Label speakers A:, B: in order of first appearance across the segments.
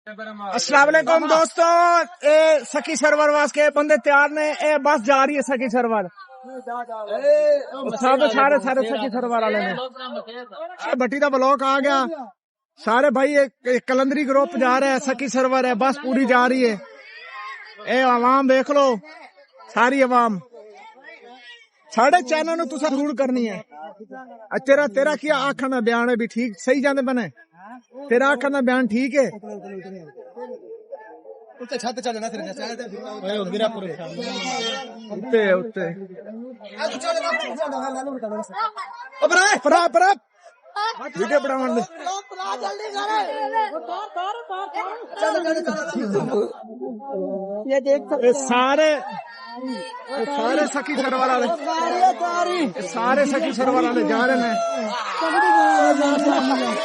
A: अस्सलाम वालेकुम दोस्तों, ए सखी सरवर वास्ते बंदे तैयार ने। ए बस जा रही है सखी सरवर, सारे सखी सरवर वाले ने। भट्टी का ब्लॉक आ गया, सारे भाई एक कलंदरी ग्रुप जा रहे हैं। सखी सरवर है, बस पूरी जा रही है। ए आवाम देख लो, सारी आवाम साढ़े चैनल नु तुसा जरूर करनी है। तेरा क्या आखन का बयान है भी ठीक सही जाते बने? तेरा आखन का बयान ठीक है? छत चलना वीडियो बनावन सारे सखी सरवर वाले जा रहे हैं।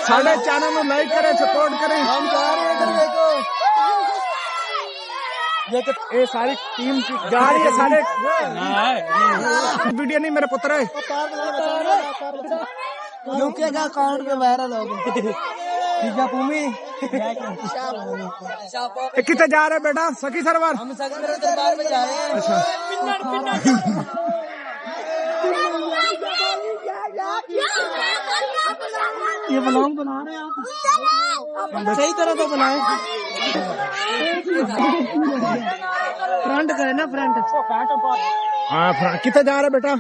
A: साढ़े चैनल में लाइक करें, सपोर्ट करें। ये सारी टीम जा रही है। सारे वीडियो नहीं मेरे पुत्र है, यूके का अकाउंट में वायरल हो गया। कितने जा रहे बेटा? सखी सरवर हम दरबार में जा रहे हैं। अच्छा ये ब्लॉग बना रहे हैं आप? सही तरह तो बनाए, फ्रंट करे ना, फ्रंट। हाँ, कितने जा रहे बेटा?